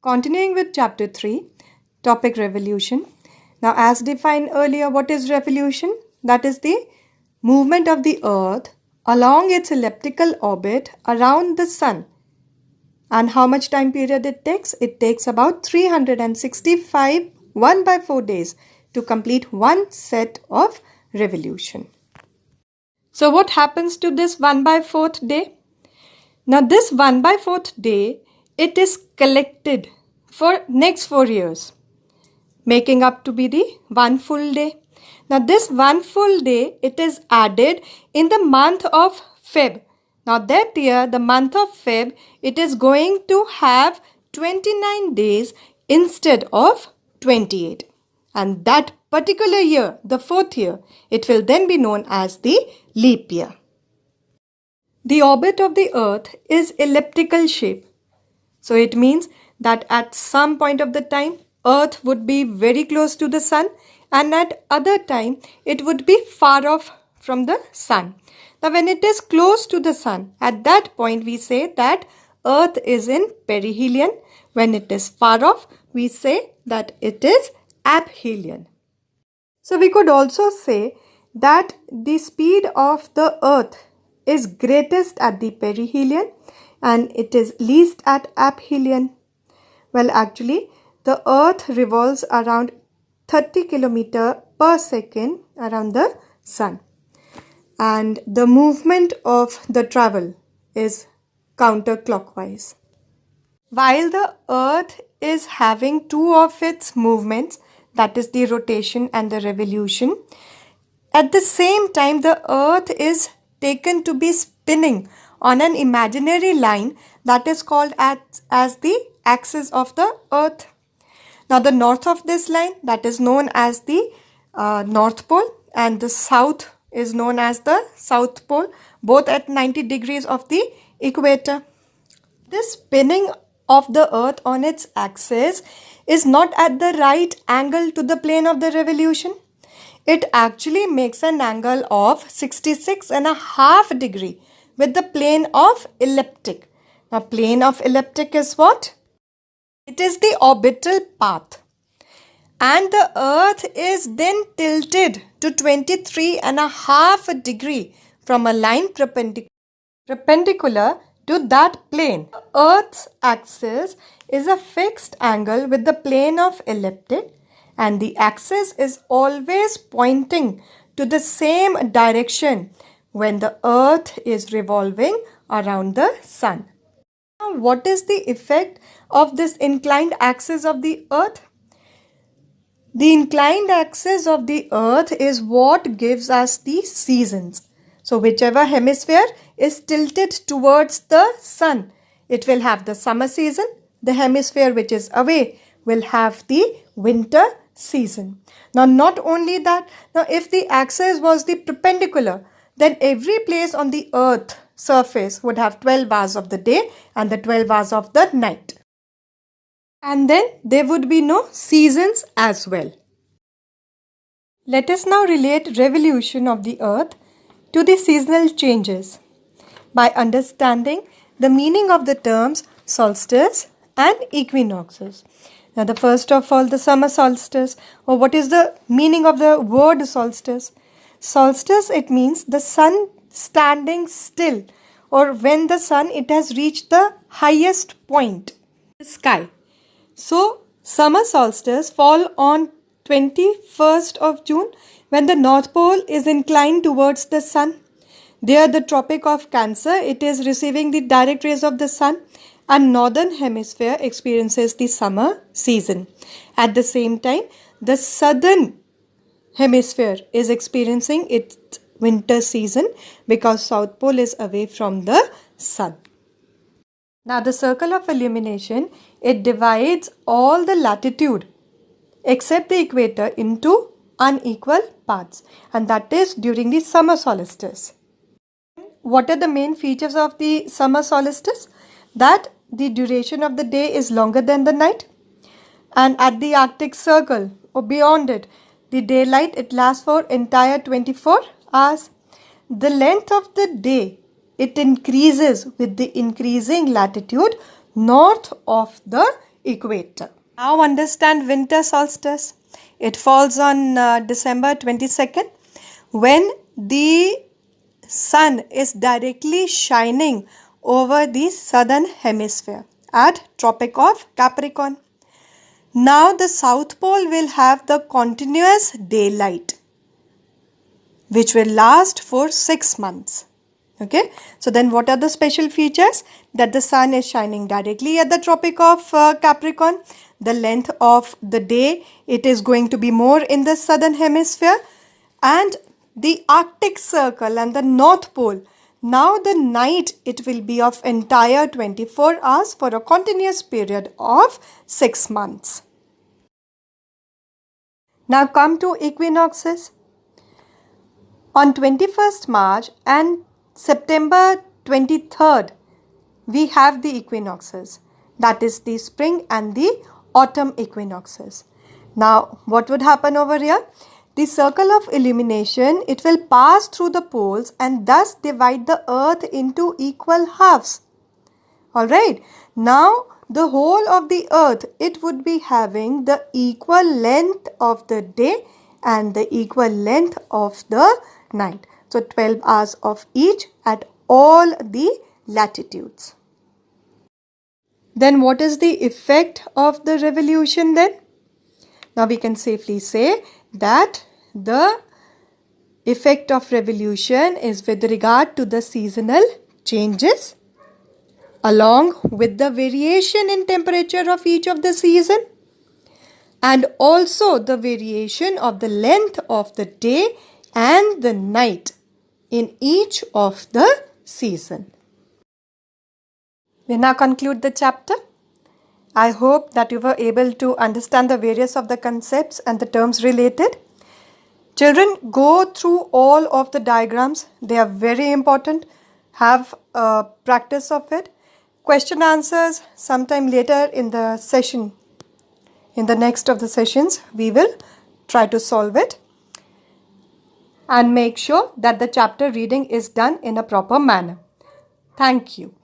Continuing with chapter 3, topic revolution. Now, as defined earlier, what is revolution? That is the movement of the earth along its elliptical orbit around the sun. And how much time period it takes? It takes about 365 1/4 days to complete one set of revolution. So what happens to this 1/4 day? Now this 1/4 day, it is collected for next 4 years, making up to be the 1 full day. Now this 1 full day, it is added in the month of Feb. Now that year, the month of Feb, it is going to have 29 days instead of 28. And that particular year, the 4th year, it will then be known as the leap year. The orbit of the earth is elliptical shape. So it means that at some point of the time, earth would be very close to the sun, and at other time, it would be far off from the sun. Now when it is close to the sun, at that point we say that earth is in perihelion. When it is far off, we say that it is aphelion. So we could also say that the speed of the earth is greatest at the perihelion and it is least at aphelion. Well, actually, the earth revolves around 30 km per second around the sun. And the movement of the travel is counterclockwise. While the earth is having two of its movements, that is the rotation and the revolution, at the same time the earth is taken to be spinning on an imaginary line that is called as the axis of the earth. Now the north of this line, that is known as the North Pole, and the south is known as the South Pole, both at 90 degrees of the equator. This spinning of the earth on its axis is not at the right angle to the plane of the revolution. It actually makes an angle of 66.5 degrees with the plane of elliptic. Now plane of elliptic is what? It is the orbital path. And the earth is then tilted to 23.5 degrees from a line perpendicular to that plane. The earth's axis is a fixed angle with the plane of elliptic, and the axis is always pointing to the same direction when the earth is revolving around the sun. Now, what is the effect of this inclined axis of the earth? The inclined axis of the earth is what gives us the seasons. So whichever hemisphere is tilted towards the sun, it will have the summer season. The hemisphere which is away will have the winter season. Now not only that, now if the axis was the perpendicular, then every place on the earth surface would have 12 hours of the day and the 12 hours of the night. And then there would be no seasons as well. Let us now relate revolution of the earth to the seasonal changes by understanding the meaning of the terms solstice and equinoxes. Now the first of all, the summer solstice, or what is the meaning of the word solstice? Solstice, it means the sun standing still, or when the sun, it has reached the highest point in the sky. So summer solstice fall on 21st of June when the North Pole is inclined towards the sun. There the Tropic of Cancer, it is receiving the direct rays of the sun, and northern hemisphere experiences the summer season. At the same time, the southern hemisphere is experiencing its winter season because South Pole is away from the sun. Now the circle of illumination, it divides all the latitude except the equator into unequal parts, and that is during the summer solstice. What are the main features of the summer solstice? That the duration of the day is longer than the night, and at the Arctic Circle or beyond it, the daylight, it lasts for entire 24 hours. The length of the day, it increases with the increasing latitude north of the equator. Now understand winter solstice. It falls on December 22nd when the sun is directly shining over the southern hemisphere at Tropic of Capricorn. Now the South Pole will have the continuous daylight which will last for 6 months. Okay, so then what are the special features? That the sun is shining directly at the Tropic of Capricorn. The length of the day, it is going to be more in the southern hemisphere, and the Arctic Circle and the North Pole. Now the night, it will be of entire 24 hours for a continuous period of 6 months. Now come to equinoxes. On 21st March and September 23rd, we have the equinoxes. That is the spring and the autumn equinoxes. Now, what would happen over here? The circle of illumination, it will pass through the poles and thus divide the earth into equal halves. Alright, now the whole of the earth, it would be having the equal length of the day and the equal length of the night. So 12 hours of each at all the latitudes. Then what is the effect of the revolution then? Now we can safely say that the effect of revolution is with regard to the seasonal changes along with the variation in temperature of each of the season and also the variation of the length of the day and the night in each of the season. We now conclude the chapter. I hope that you were able to understand the various of the concepts and the terms related. Children, go through all of the diagrams. They are very important. Have a practice of it. Question answers sometime later in the session. In the next of the sessions, we will try to solve it. And make sure that the chapter reading is done in a proper manner. Thank you.